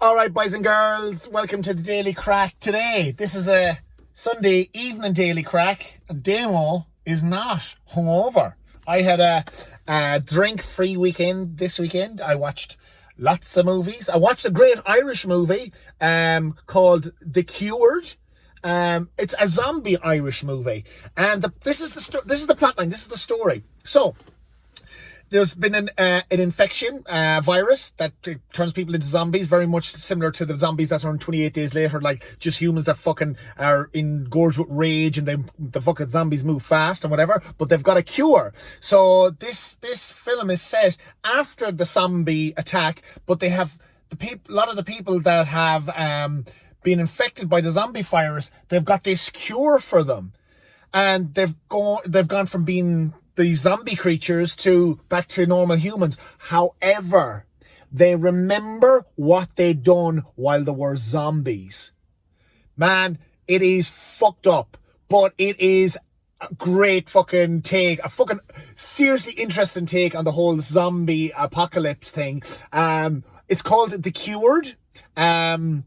All right, boys and girls, welcome to the Daily Crack today. This is a Sunday evening Daily Crack. Damo is not hungover. I had a drink-free weekend this weekend. I watched lots of movies. I watched a great Irish movie called The Cured. It's a zombie Irish movie, and this is the plotline. This is the story. So there's been an infection virus that turns people into zombies, very much similar to the zombies that are 28 days later, like just humans that fucking are engorged with rage and the fucking zombies move fast and whatever, but they've got a cure. So this film is set after the zombie attack, but they have a lot of the people that have been infected by the zombie virus, they've got this cure for them, and they've gone from being these zombie creatures back to normal humans. However, they remember what they'd done while they were zombies. Man, it is fucked up, but it is a great fucking take, a fucking seriously interesting take on the whole zombie apocalypse thing. It's called The Cured, and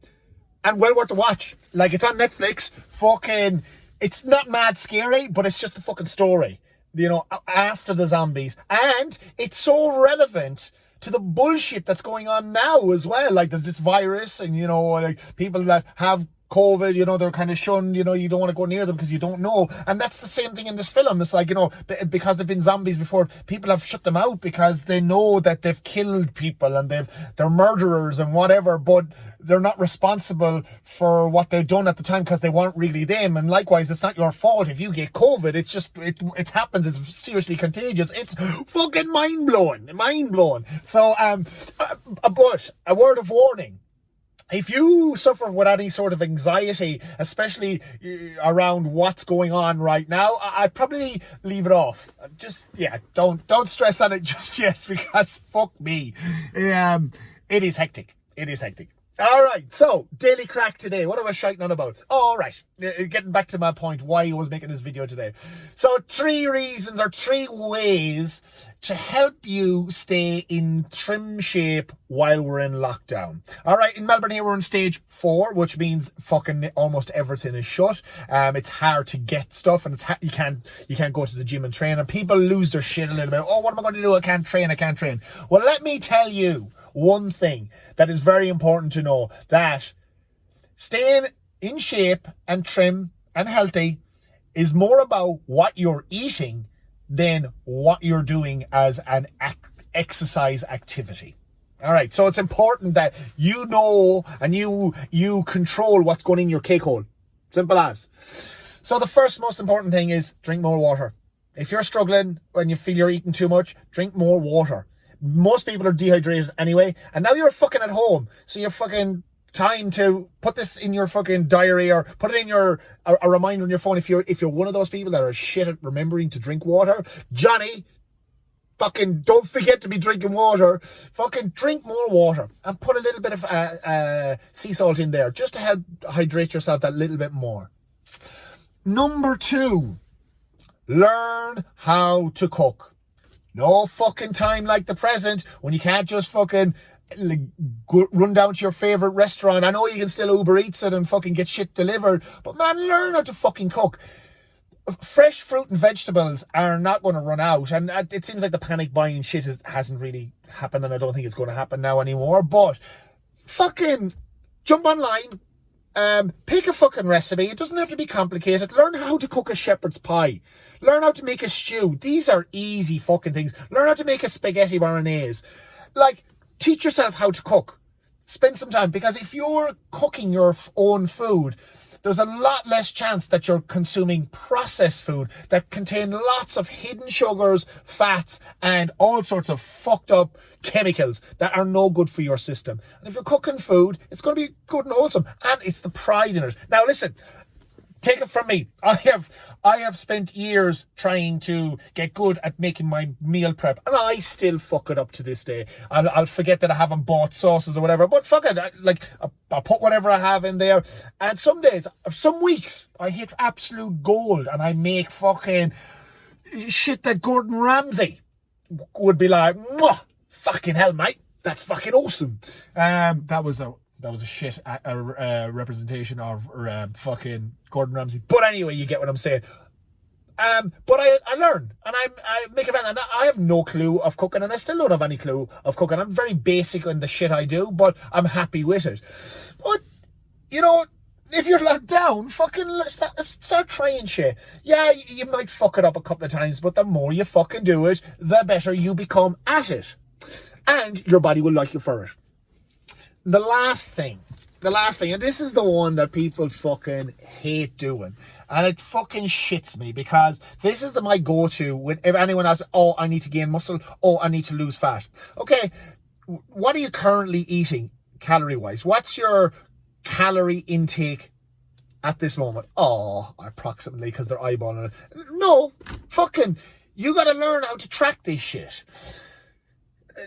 well worth the watch. Like, it's on Netflix. Fucking, it's not mad scary, but it's just a fucking story, you know, after the zombies. And it's so relevant to the bullshit that's going on now as well. Like, there's this virus, and, you know, like, people that have COVID, you know, they're kind of shunned, you know, you don't want to go near them because you don't know. And that's the same thing in this film. It's like, you know, because they've been zombies before, people have shut them out because they know that they've killed people and they're murderers and whatever, but they're not responsible for what they've done at the time because they weren't really them. And likewise, it's not your fault if you get COVID. It's just, it happens. It's seriously contagious. It's fucking mind-blowing. So, but a word of warning. If you suffer with any sort of anxiety, especially around what's going on right now, I'd probably leave it off. Don't stress on it just yet, because fuck me. It is hectic. All right, so Daily Crack today. What am I shouting on about? All right, getting back to my point, why I was making this video today. So 3 reasons or 3 ways to help you stay in trim shape while we're in lockdown. All right, in Melbourne here, we're in stage 4, which means fucking almost everything is shut. It's hard to get stuff, and you can't go to the gym and train, and people lose their shit a little bit. Oh, what am I going to do? I can't train. Well, let me tell you one thing that is very important to know, that staying in shape and trim and healthy is more about what you're eating than what you're doing as an exercise activity. All right, so it's important that you know and you control what's going in your cake hole. Simple as. So the first most important thing is drink more water. If you're struggling when you feel you're eating too much, drink more water. Most people are dehydrated anyway, and now you're fucking at home, so you're fucking time to put this in your fucking diary, or put it in a reminder on your phone. If you're one of those people that are shit at remembering to drink water, Johnny, fucking don't forget to be drinking water. Fucking drink more water, and put a little bit of sea salt in there just to help hydrate yourself that little bit more. Number 2, learn how to cook. No fucking time like the present when you can't just fucking run down to your favourite restaurant. I know you can still Uber Eats it and fucking get shit delivered, but man, learn how to fucking cook. Fresh fruit and vegetables are not going to run out, and it seems like the panic buying shit hasn't really happened, and I don't think it's going to happen now anymore. But fucking jump online. Pick a fucking recipe. It doesn't have to be complicated. Learn how to cook a shepherd's pie. Learn how to make a stew. These are easy fucking things. Learn how to make a spaghetti bolognese. Like, teach yourself how to cook. Spend some time, because if you're cooking your own food, there's a lot less chance that you're consuming processed food that contain lots of hidden sugars, fats, and all sorts of fucked up chemicals that are no good for your system. And if you're cooking food, it's going to be good and wholesome, and it's the pride in it. Now listen, take it from me. I have spent years trying to get good at making my meal prep, and I still fuck it up to this day. I'll forget that I haven't bought sauces or whatever, but fuck it. I'll put whatever I have in there. And some days, some weeks, I hit absolute gold, and I make fucking shit that Gordon Ramsay would be like, "Mwah, fucking hell, mate. That's fucking awesome." That was a That was a shit representation of fucking Gordon Ramsay. But anyway, you get what I'm saying. But I learn, and I make a van, and I have no clue of cooking, and I still don't have any clue of cooking. I'm very basic in the shit I do, but I'm happy with it. But, you know, if you're locked down, fucking start trying shit. Yeah, you might fuck it up a couple of times, but the more you fucking do it, the better you become at it. And your body will like you for it. The last thing, and this is the one that people fucking hate doing, and it fucking shits me, because this is my go-to if anyone asks, oh, I need to gain muscle, oh, I need to lose fat. Okay, what are you currently eating calorie-wise? What's your calorie intake at this moment? Oh, approximately, because they're eyeballing it. No, fucking, you gotta learn how to track this shit.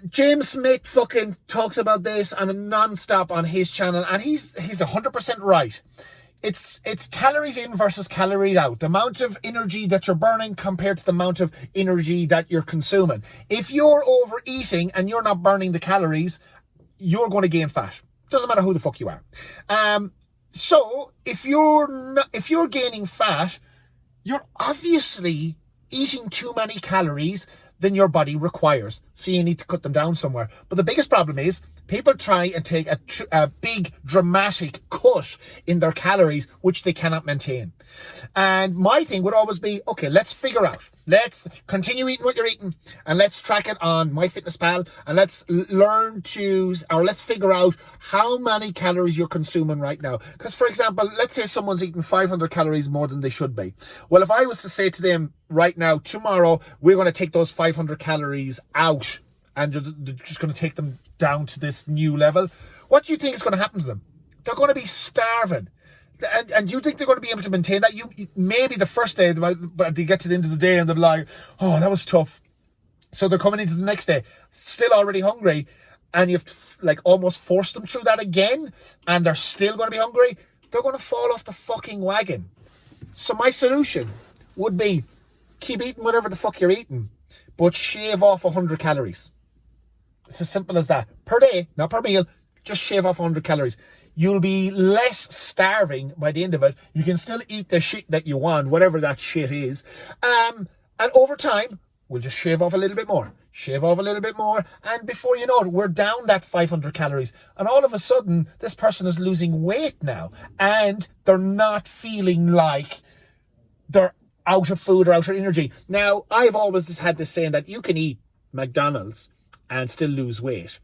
James Smith fucking talks about this and non-stop on his channel, and he's 100% right. It's calories in versus calories out. The amount of energy that you're burning compared to the amount of energy that you're consuming. If you're overeating and you're not burning the calories, you're going to gain fat. Doesn't matter who the fuck you are. So if you're gaining fat, you're obviously eating too many calories than your body requires. So you need to cut them down somewhere. But the biggest problem is people try and take a big dramatic cut in their calories, which they cannot maintain. And my thing would always be, okay, let's figure out. Let's continue eating what you're eating, and let's track it on MyFitnessPal, and let's let's figure out how many calories you're consuming right now. Because, for example, let's say someone's eating 500 calories more than they should be. Well, if I was to say to them right now, tomorrow, we're going to take those 500 calories out, and you're just going to take them down to this new level, what do you think is going to happen to them? They're going to be starving. And you think they're going to be able to maintain that? Maybe the first day, but they get to the end of the day and they're like, oh, that was tough. So they're coming into the next day, still already hungry, and you've almost forced them through that again, and they're still going to be hungry. They're going to fall off the fucking wagon. So my solution would be, keep eating whatever the fuck you're eating, but shave off 100 calories. It's as simple as that. Per day, not per meal, just shave off 100 calories. You'll be less starving by the end of it. You can still eat the shit that you want, whatever that shit is. And over time, we'll just shave off a little bit more. Shave off a little bit more. And before you know it, we're down that 500 calories. And all of a sudden, this person is losing weight now. And they're not feeling like they're out of food or out of energy. Now, I've always just had this saying that you can eat McDonald's and still lose weight,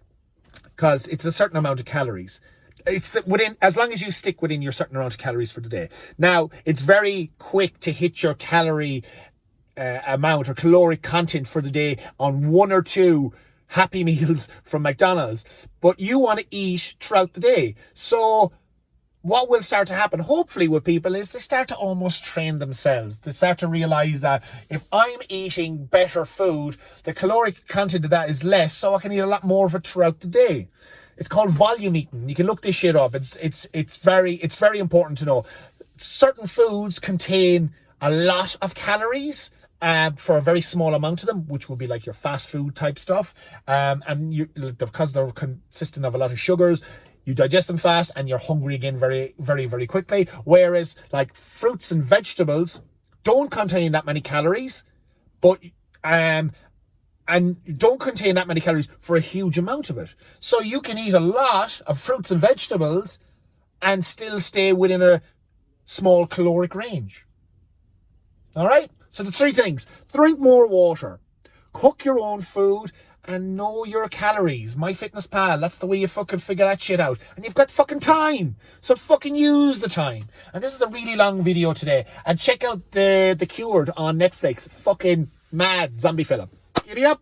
because it's a certain amount of calories. It's as long as you stick within your certain amount of calories for the day. Now, it's very quick to hit your calorie amount or caloric content for the day on one or two Happy Meals from McDonald's, but you want to eat throughout the day. So what will start to happen, hopefully, with people is they start to almost train themselves. They start to realize that if I'm eating better food, the caloric content of that is less, so I can eat a lot more of it throughout the day. It's called volume eating. You can look this shit up. It's very important to know. Certain foods contain a lot of calories for a very small amount of them, which will be like your fast food type stuff. Because they're consistent of a lot of sugars, you digest them fast and you're hungry again very, very, very quickly. Whereas like fruits and vegetables don't contain that many calories, but and don't contain that many calories for a huge amount of it. So you can eat a lot of fruits and vegetables and still stay within a small caloric range. All right? So the three things: drink more water, cook your own food, and know your calories. MyFitnessPal, that's the way you fucking figure that shit out. And you've got fucking time. So fucking use the time. And this is a really long video today. And check out The Cured on Netflix. Fucking mad zombie film. Giddy up.